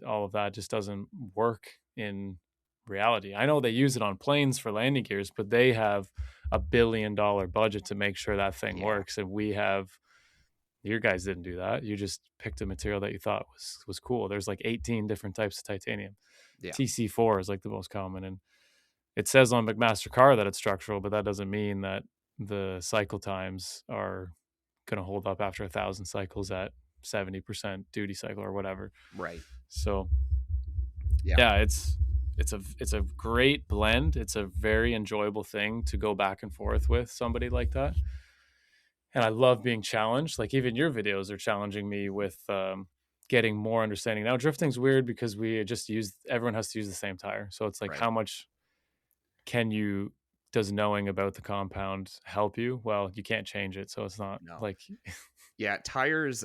all of that just doesn't work in reality. I know they use it on planes for landing gears, but they have $1 billion budget to make sure that thing Yeah. works. And we have your guys didn't do that. You just picked a material that you thought was cool. There's like 18 different types of titanium. Yeah. TC4 is like the most common, and it says on McMaster Car that it's structural, but that doesn't mean that the cycle times are going to hold up after 1,000 cycles at 70% duty cycle or whatever. Right. So Yeah. yeah, it's a great blend. It's a very enjoyable thing to go back and forth with somebody like that. And I love being challenged. Like even your videos are challenging me with getting more understanding. Now drifting's weird because we just use everyone has to use the same tire. So it's like Right. how much can you does knowing about the compound help you? Well, you can't change it, so it's not No. like Yeah. Tires.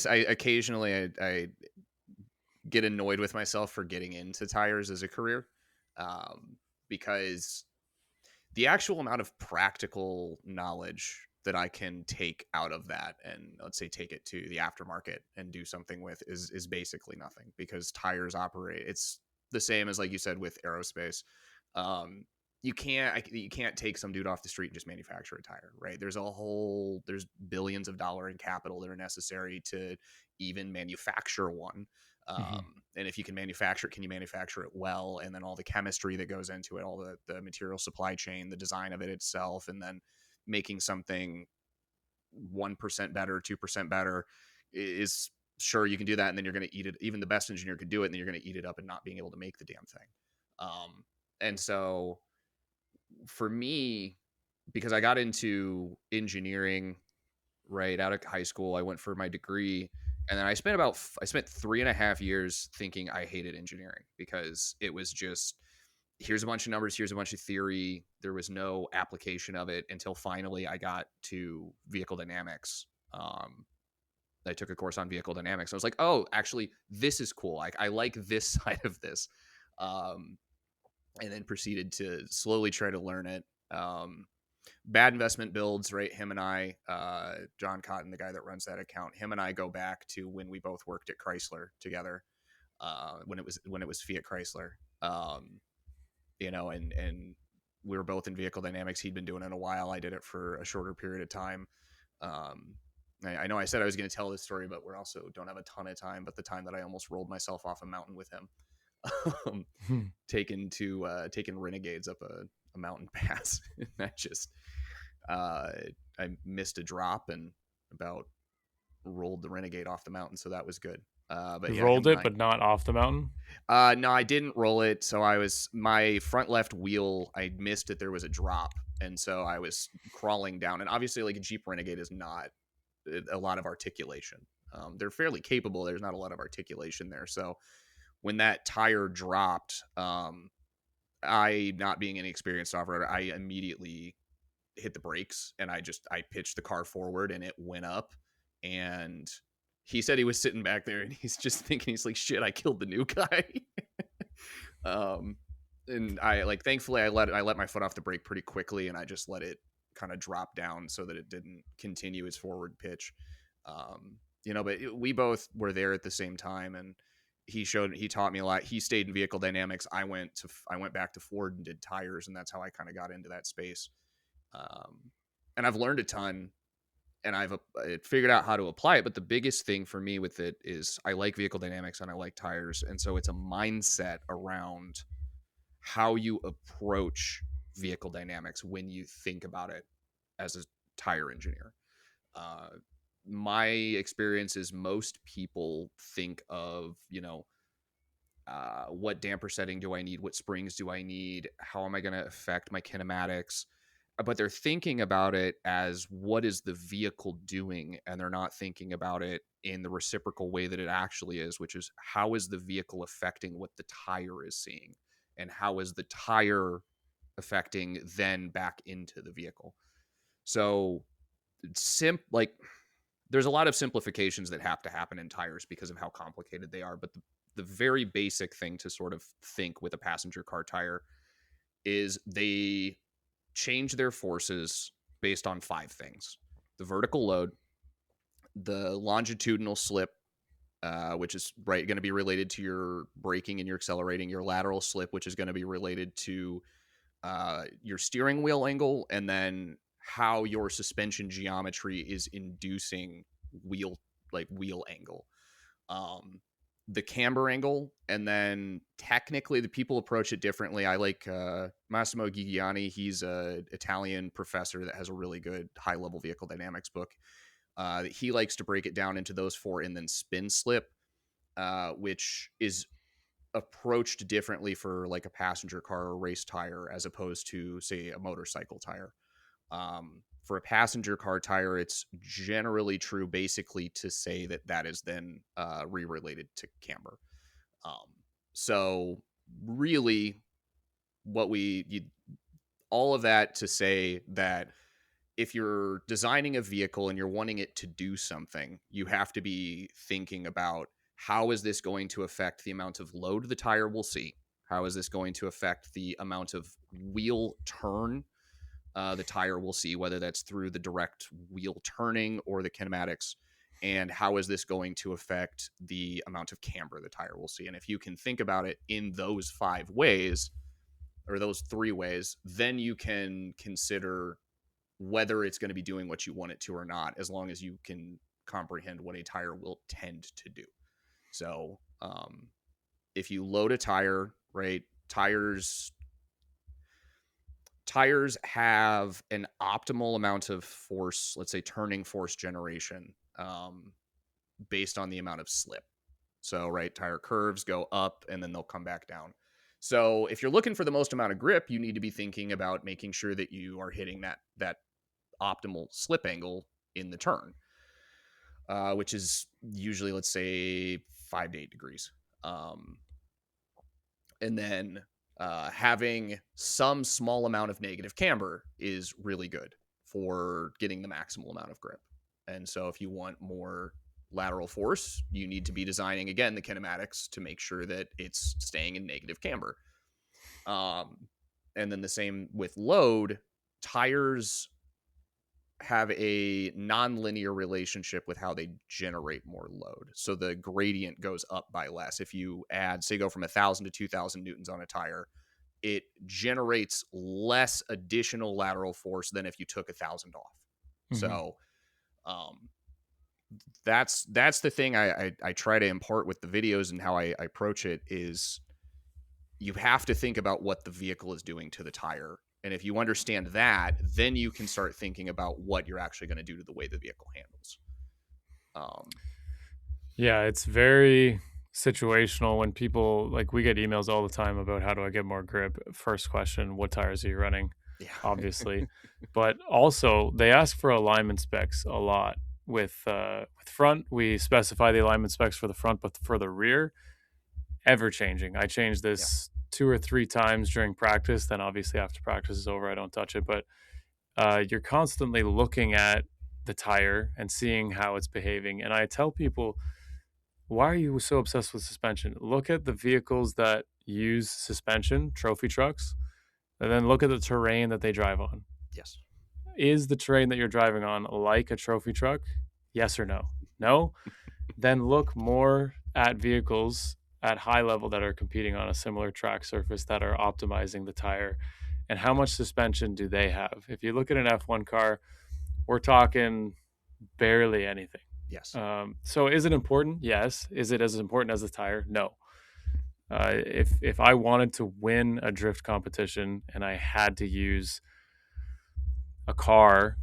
I occasionally I get annoyed with myself for getting into tires as a career, um, because the actual amount of practical knowledge that I can take out of that and let's say take it to the aftermarket and do something with is basically nothing because tires operate. It's the same as like you said with aerospace. Um, you can't take some dude off the street and just manufacture a tire, right? There's billions of dollars in capital that are necessary to even manufacture one. Mhm. And if you can manufacture it, can you manufacture it well? And then all the chemistry that goes into it, all the material supply chain, the design of it itself, and then making something 1% better, 2% better is sure you can do that. And then you're going to eat it. Even the best engineer could do it. And then you're going to eat it up and not being able to make the damn thing. And so for me, because I got into engineering right out of high school, I went for my degree, and then I spent 3.5 years thinking I hated engineering because it was just here's a bunch of numbers, here's a bunch of theory. There was no application of it until finally I got to vehicle dynamics. I took a course on vehicle dynamics. I was like, oh, actually, this is cool. I like this side of this. Um, and then proceeded to slowly try to learn it. Bad investment builds, right? Him and I, John Cotton, the guy that runs that account, him and I go back to when we both worked at Chrysler together, when it was Fiat Chrysler, and we were both in vehicle dynamics. He'd been doing it a while. I did it for a shorter period of time. Um, I know I said I was going to tell this story, but we also don't have a ton of time. But the time that I almost rolled myself off a mountain with him, um, taking renegades up a mountain pass, and that just I missed a drop and about rolled the renegade off the mountain, so that was good. But You yeah, him rolled and it I. but not off the mountain. No, I didn't roll it. So I was my front left wheel. I missed that there was a drop, and so I was crawling down. And obviously, like a Jeep Renegade is not a lot of articulation. They're fairly capable. There's not a lot of articulation there. So when that tire dropped, I not being an experienced off-roader, I immediately hit the brakes and I pitched the car forward and it went up. And he said he was sitting back there and he's just thinking, he's like, shit, I killed the new guy. um and I like thankfully I let my foot off the brake pretty quickly and I just let it kind of drop down so that it didn't continue his forward pitch. We both were there at the same time, and he taught me a lot. He stayed in vehicle dynamics. I went back to Ford and did tires, and that's how I kind of got into that space. And I've learned a ton, and I've figured out how to apply it. But the biggest thing for me with it is I like vehicle dynamics and I like tires, and so it's a mindset around how you approach vehicle dynamics when you think about it as a tire engineer. Uh, my experience is most people think of, what damper setting do I need? What springs do I need? How am I going to affect my kinematics? But they're thinking about it as what is the vehicle doing? And they're not thinking about it in the reciprocal way that it actually is, which is how is the vehicle affecting what the tire is seeing? And how is the tire affecting then back into the vehicle? So, like there's a lot of simplifications that have to happen in tires because of how complicated they are. But the very basic thing to sort of think with a passenger car tire is they change their forces based on 5 things: the vertical load, the longitudinal slip, which is right going to be related to your braking and your accelerating, your lateral slip, which is going to be related to your steering wheel angle, and then how your suspension geometry is inducing wheel angle, the camber angle, and then technically the people approach it differently. I like Massimo Gigiani. He's a Italian professor that has a really good high level vehicle dynamics book. He likes to break it down into those four and then spin slip, which is approached differently for like a passenger car or race tire as opposed to, say, a motorcycle tire. For a passenger car tire, it's generally true basically to say that that is then re-related to camber. Um, so really, all of that to say that if you're designing a vehicle and you're wanting it to do something, you have to be thinking about, how is this going to affect the amount of load the tire will see? How is this going to affect the amount of wheel turn the tire will see, whether that's through the direct wheel turning or the kinematics? And how is this going to affect the amount of camber the tire will see? And if you can think about it in those 5 ways, or those 3 ways, then you can consider whether it's going to be doing what you want it to or not, as long as you can comprehend what a tire will tend to do. So if you load a tire, right, tires have an optimal amount of force, let's say turning force generation, based on the amount of slip. So, right, tire curves go up and then they'll come back down. So if you're looking for the most amount of grip, you need to be thinking about making sure that you are hitting that optimal slip angle in the turn, which is usually, let's say, 5 to 8 degrees. And then having some small amount of negative camber is really good for getting the maximal amount of grip. And so if you want more lateral force, you need to be designing, again, the kinematics to make sure that it's staying in negative camber. And then the same with load. Tires have a non-linear relationship with how they generate more load. So the gradient goes up by less. If you add, say, go from 1,000 to 2,000 newtons on a tire, it generates less additional lateral force than if you took 1,000 off. Mm-hmm. So that's the thing I try to impart with the videos, and how I approach it is, you have to think about what the vehicle is doing to the tire. And if you understand that, then you can start thinking about what you're actually going to do to the way the vehicle handles. Yeah, it's very situational. When people, like, we get emails all the time about how do I get more grip. First question, what tires are you running? Yeah. Obviously. But also they ask for alignment specs a lot. With front, we specify the alignment specs for the front, but for the rear, ever changing. I change this 2 or 3 times during practice. Then obviously after practice is over, I don't touch it. But you're constantly looking at the tire and seeing how it's behaving. And I tell people, why are you so obsessed with suspension? Look at the vehicles that use suspension, trophy trucks, and then look at the terrain that they drive on. Yes. Is the terrain that you're driving on like a trophy truck? Yes or no? No? Then look more at vehicles at high level that are competing on a similar track surface, that are optimizing the tire, and how much suspension do they have. If you look at an F1 car, we're talking barely anything. Yes. So is it important? Yes. Is it as important as the tire? No. If I wanted to win a drift competition and I had to use a car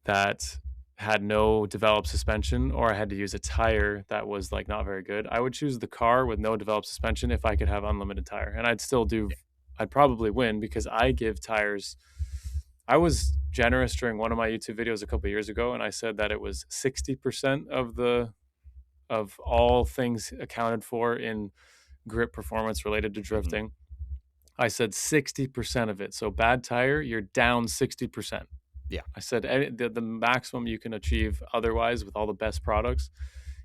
that had no developed suspension, or I had to use a tire that was like not very good, I would choose the car with no developed suspension if I could have unlimited tire. And I'd probably win, because I give tires. I was generous during one of my YouTube videos a couple of years ago, and I said that it was 60% of all things accounted for in grip performance related to drifting. Mm-hmm. I said 60% of it. So bad tire, you're down 60%. Yeah. I said the maximum you can achieve otherwise with all the best products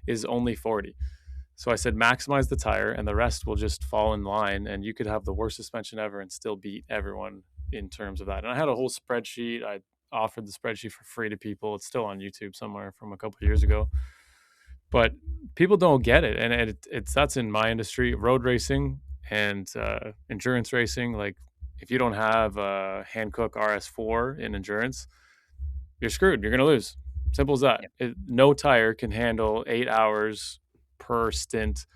is only 40. So I said maximize the tire and the rest will just fall in line, and you could have the worst suspension ever and still beat everyone in terms of that. And I had a whole spreadsheet. I offered the spreadsheet for free to people. It's still on YouTube somewhere from a couple of years ago. But people don't get it. And that's in my industry, road racing and endurance racing. Like, if you don't have a Hankook RS4 in endurance, you're screwed. You're going to lose. Simple as that. Yeah. No tire can handle 8 hours per stint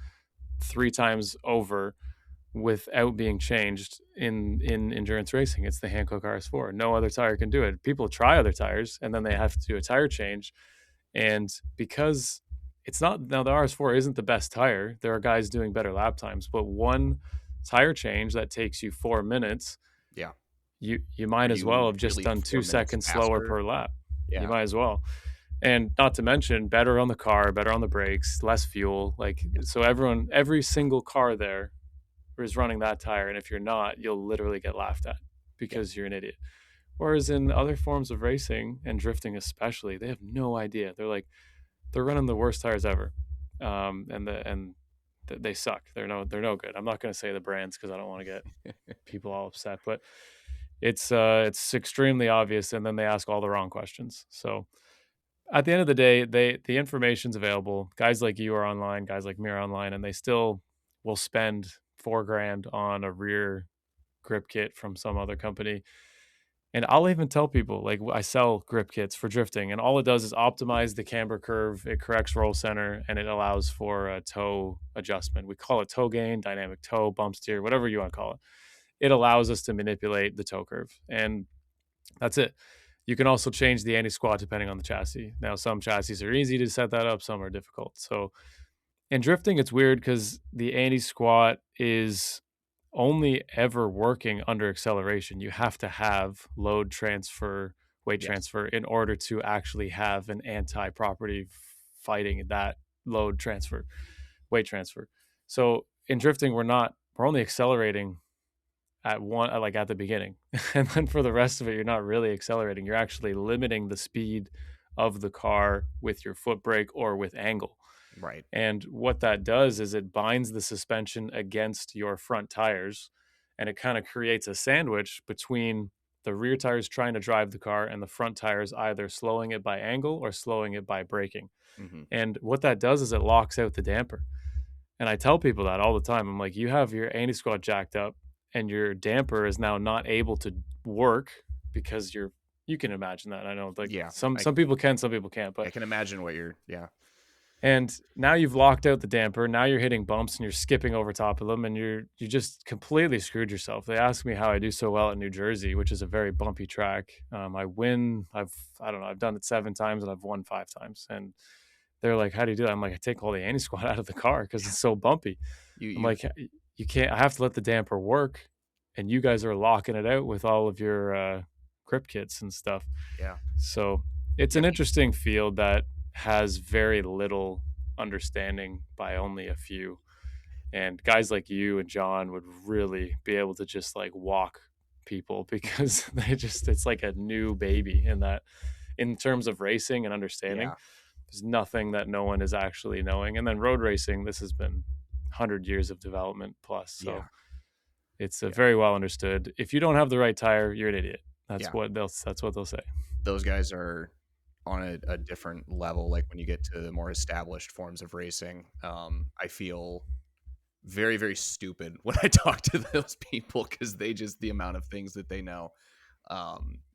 3 times over without being changed in endurance racing. It's the Hankook RS4. No other tire can do it. People try other tires, and then they have to do a tire change, And because it's not, now the RS4 isn't the best tire, there are guys doing better lap times, but one tire change that takes you 4 minutes, Yeah. you Are might as well you have just really done 4 minutes 2 seconds slower faster? per lap. You Yeah. might as well. And not to mention better on the car, better on the brakes, less fuel. Like, Yeah. so every single car there is running that tire. And if you're not, you'll literally get laughed at Yeah. because you're an idiot. Whereas in other forms of racing and drifting, especially, they have no idea. They're running the worst tires ever, and they suck. They're no good. I'm not going to say the brands because I don't want to get people all upset, but it's extremely obvious. And then they ask all the wrong questions. So at the end of the day, the information's available. Guys like you are online, guys like me are online, and they still will spend 4 grand on a rear grip kit from some other company. And I'll even tell people, like, I sell grip kits for drifting, and all it does is optimize the camber curve, it corrects roll center, and it allows for a toe adjustment. We call it toe gain, dynamic toe, bump steer, whatever you want to call it. It allows us to manipulate the toe curve, and that's it. You can also change the anti-squat depending on the chassis. Now, some chassis are easy to set that up, some are difficult. So in drifting, it's weird because the anti-squat is only ever working under acceleration. You have to have load transfer, weight Yes. transfer in order to actually have an anti-property fighting that load transfer, weight transfer. So in drifting, we're only accelerating at one, like at the beginning. And then for the rest of it, you're not really accelerating. You're actually limiting the speed of the car with your foot brake or with angle. Right. And what that does is it binds the suspension against your front tires, and it kind of creates a sandwich between the rear tires trying to drive the car and the front tires either slowing it by angle or slowing it by braking. Hmm. And what that does is it locks out the damper. And I tell people that all the time. I'm like, you have your anti squat jacked up and your damper is now not able to work because you can imagine that. I know, like, Yeah. some people can, some people can't, I but can imagine what you're. Yeah. and now you've locked out the damper. Now you're hitting bumps and you're skipping over top of them, and you just completely screwed yourself. They ask me how I do so well at New Jersey, which is a very bumpy track. I win. I don't know. I've done it 7 times and I've won 5 times. And they're like, "How do you do that?" I'm like, "I take all the anti squat out of the car because it's so bumpy." I'm You. like, "You can't. I have to let the damper work, and you guys are locking it out with all of your grip kits and stuff." Yeah. So it's Yeah. an interesting field that has very little understanding by only a few. And guys like you and John would really be able to just like walk people because it's like a new baby in that, in terms of racing and understanding. Yeah. There's nothing that no one is actually knowing. And then road racing, this has been 100 years of development plus. So Yeah. it's a Yeah. very well understood. If you don't have the right tire, you're an idiot. Yeah. That's what they'll say. Those guys are on a different level. Like when you get to the more established forms of racing, I feel very, very stupid when I talk to those people because they just the amount of things that they know.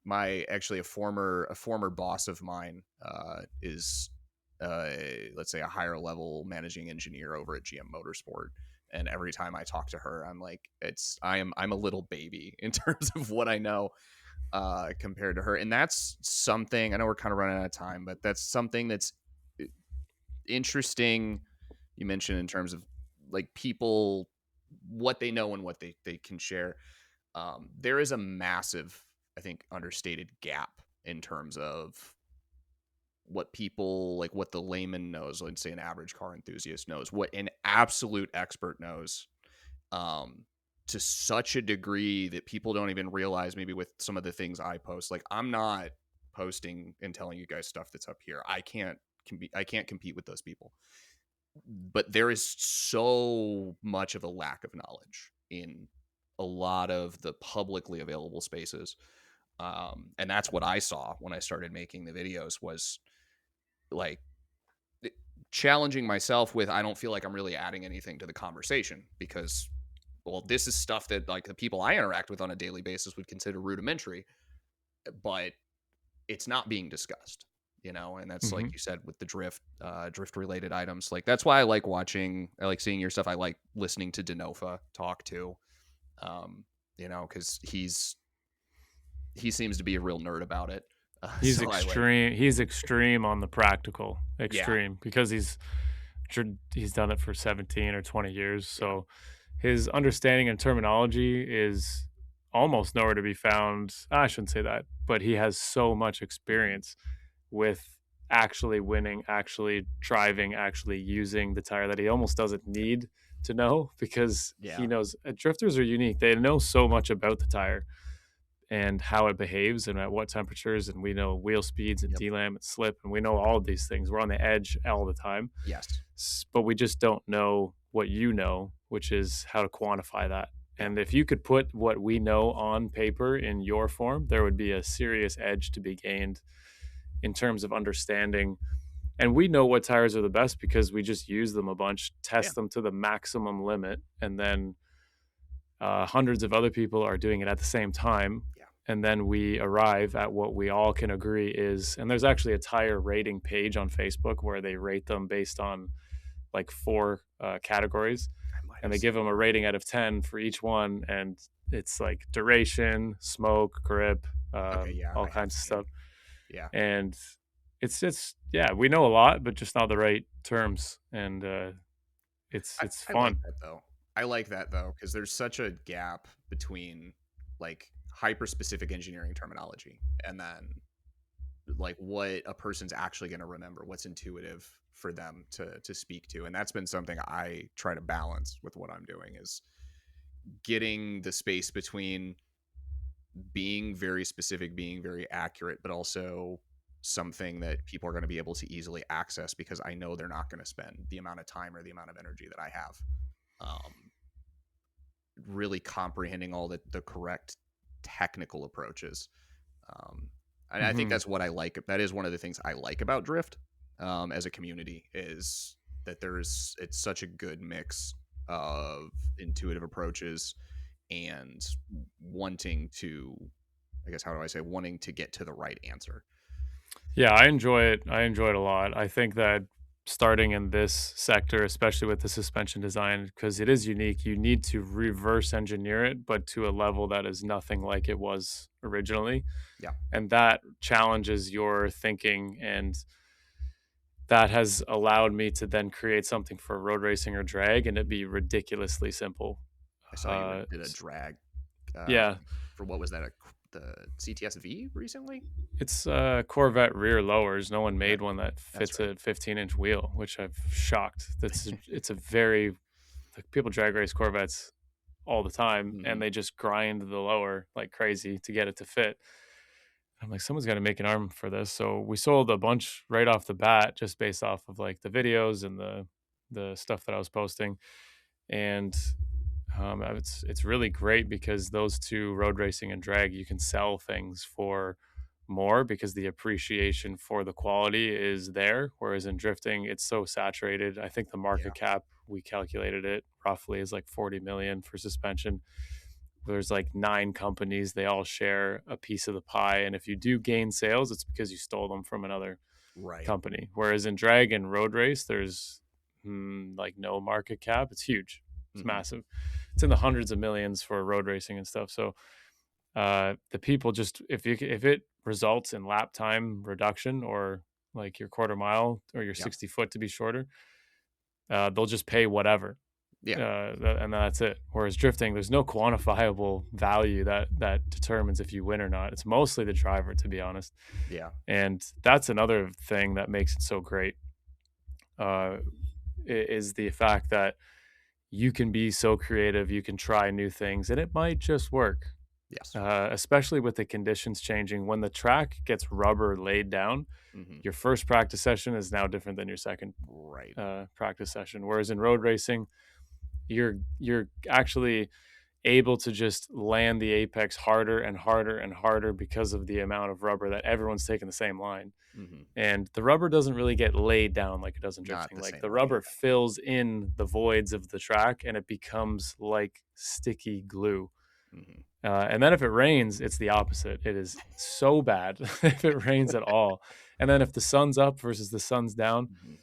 My actually a former boss of mine is let's say a higher level managing engineer over at GM Motorsport. And every time I talk to her, I'm like, I'm a little baby in terms of what I know compared to her. And that's something I know we're kind of running out of time, but that's something that's interesting. You mentioned in terms of like people, what they know and what they can share. There is a massive, I think, understated gap in terms of what people like, what the layman knows, let's say an average car enthusiast knows, what an absolute expert knows, um, to such a degree that people don't even realize. Maybe with some of the things I post, like I'm not posting and telling you guys stuff that's up here. I can't compete with those people. But there is so much of a lack of knowledge in a lot of the publicly available spaces. And that's what I saw when I started making the videos was like challenging myself with, I don't feel like I'm really adding anything to the conversation because, well, this is stuff that like the people I interact with on a daily basis would consider rudimentary, but it's not being discussed, and that's like Hmm. you said with the drift related items. Like that's why I like seeing your stuff. I like listening to Denofa talk too, because he seems to be a real nerd about it. He's So I like, extreme. He's extreme on the practical, yeah, extreme because he's done it for 17 or 20 years. yeah, So his understanding and terminology is almost nowhere to be found. I shouldn't say that, but he has so much hmm, experience with actually winning, actually driving, actually using the tire that he almost doesn't need to know because he yeah, knows drifters are unique. They know so much about the tire and how it behaves and at what temperatures. And we know wheel speeds and yep, delam and slip. And we know all of these things. We're on the edge all the time, yes, but we just don't know what you know, which is how to quantify that. yep, And if you could put what we know on paper in your form, there would be a serious edge to be gained in terms of understanding. And we know what tires are the best because we just use them a bunch, yeah, test them to the maximum limit, and then hundreds of other people are doing it at the same time. yeah, And then we arrive at what we all can agree is, and there's actually a tire rating page on Facebook where they rate them based on like four categories, I might and have they give seen them a that. rating out of 10 for each one. And it's like duration, smoke, grip, Okay, yeah, all I have kinds of seen, stuff. yeah, And yeah, we know a lot, but just not the right terms. And it's I like fun. that though. I like that though because there's such a gap between like hyper specific engineering terminology and then like what a person's actually going to remember, what's intuitive for them to speak to. And that's been something I try to balance with what I'm doing is getting the space between being very specific, being very accurate, but also something that people are going to be able to easily access because I know they're not going to spend the amount of time or the amount of energy that I have. Really comprehending all the correct technical approaches. Um, and I think Hmm. that's what I like. That is one of the things I like about Drift as a community is that it's such a good mix of intuitive approaches and wanting to, I guess, how do I say, wanting to get to the right answer. Yeah, I enjoy it. I enjoy it a lot. I think that starting in this sector, especially with the suspension design, because it is unique, you need to reverse engineer it, but to a level that is nothing like it was originally. Yeah. And that challenges your thinking. And that has allowed me to then create something for road racing or drag and it be ridiculously simple. I saw you Uh, did a s- drag yeah, for what was that? The CTSV recently? it's Corvette rear lowers. No one That, made one that that's fits right. a 15-inch wheel, which I've shocked. It's a very like people drag race Corvettes all the time, Hmm. and they just grind the lower like crazy to get it to fit. I'm like, someone's got to make an arm for this. So we sold a bunch right off the bat, just based off of like the videos and the stuff that I was posting, and it's really great because those two, road racing and drag, you can sell things for more because the appreciation for the quality is there. Whereas in drifting, it's so saturated. I think the Yeah. market cap, we calculated it roughly, is like 40 million for suspension. There's like nine companies, they all share a piece of the pie. And if you do gain sales, it's because you stole them from another Right. company. Whereas in drag and road race, there's like no market cap. It's huge. It's Hmm. massive. It's in the hundreds of millions for road racing and stuff. So the people just if it results in lap time reduction or like your quarter mile or your Yeah. 60 foot to be shorter, they'll just pay whatever. Yeah. And that's it. Whereas drifting, there's no quantifiable value that determines if you win or not. It's mostly the driver, to be honest. Yeah. And that's another thing that makes it so great. Uh, is the fact that you can be so creative, you can try new things, and it might just work. Yes. Especially with the conditions changing. When the track gets rubber laid down, Hmm. your first practice session is now different than your second Right. practice session. Whereas in road racing, you're actually able to just land the apex harder and harder and harder because of the amount of rubber that everyone's taking the same line. Hmm. And the rubber doesn't really get laid down like it does in Not drifting. the Like same the way. rubber fills in the voids of the track and it becomes like sticky glue. Yeah. Hmm. And then if it rains, it's the opposite. It is so bad if it rains at all. And then if the sun's up versus the sun's down, Hmm.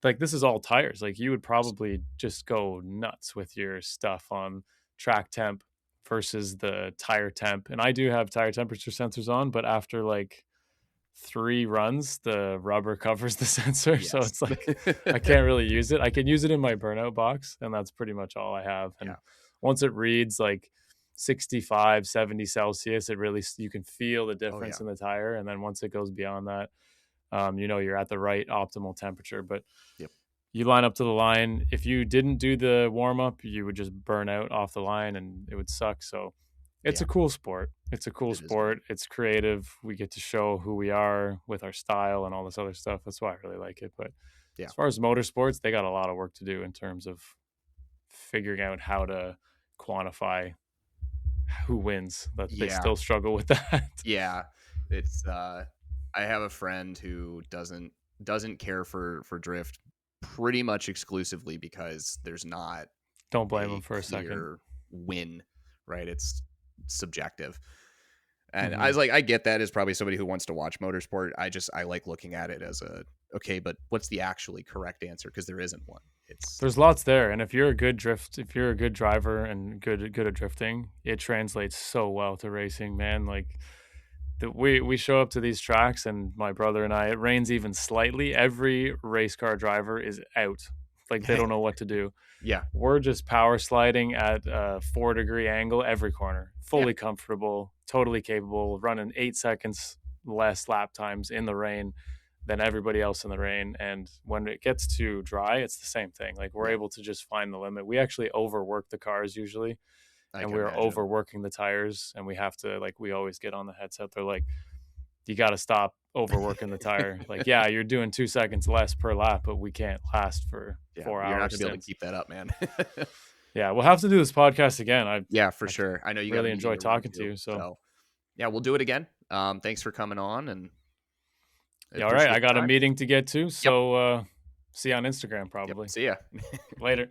like this is all tires. Like you would probably just go nuts with your stuff on track temp versus the tire temp. And I do have tire temperature sensors on, but after like 3 runs, the rubber covers the sensor, so Yes. it's like I can't really use it. I can use it in my burnout box, and that's pretty much all I have. And Yeah. once it reads like 65, 70 Celsius, it really you can feel the Oh difference yeah. in the tire. And then once it goes beyond that, you're at the right optimal temperature. But Yep. you line up to the line. If you didn't do the warm up, you would just burn out off the line and it would suck. So it's Yeah. a cool sport. It's a cool It is, man. sport. It's creative. We get to show who we are with our style and all this other stuff. That's why I really like it. But Yeah. as far as motorsports, they got a lot of work to do in terms of figuring out how to quantify who wins. That they Yeah. still struggle with that. Yeah. It's I have a friend who doesn't care for drift pretty much exclusively because there's not Don't blame them a for a second. clear win, right? It's subjective. And I was Hmm. like, I get that as probably somebody who wants to watch motorsport. I like looking at it as a okay, but what's the actually correct answer? Because there isn't one. It's There's lots there, and if you're a good driver and good at drifting, it translates so well to racing, man. Like we show up to these tracks, and my brother and I, it rains even slightly. Every race car driver is out, like they don't know what to do. yeah, We're just power sliding at a 4-degree angle every corner, yeah, fully comfortable, totally capable, running 8 seconds less lap times in the rain than everybody else in the rain. And when it gets to dry, it's the same thing. Like we're yeah. able to just find the limit. We actually overwork the cars usually, I and can we're imagine. overworking the tires. And we have to, like, we always get on the headset. They're like, you got to stop overworking the tire. Like, yeah, you're doing 2 seconds less per lap, but we can't last for Yeah, four you're not hour gonna be able to stints. keep that up, man. Yeah, we'll have to do this podcast again. Yeah, for I sure. I know you got a really meeting enjoy to run talking to to, you. So, so yeah, we'll do it again. Thanks for coming on, and I yeah, all right. appreciate I the got a time. meeting to get to. Yep, So, see you on Instagram yep. probably. See ya. Later.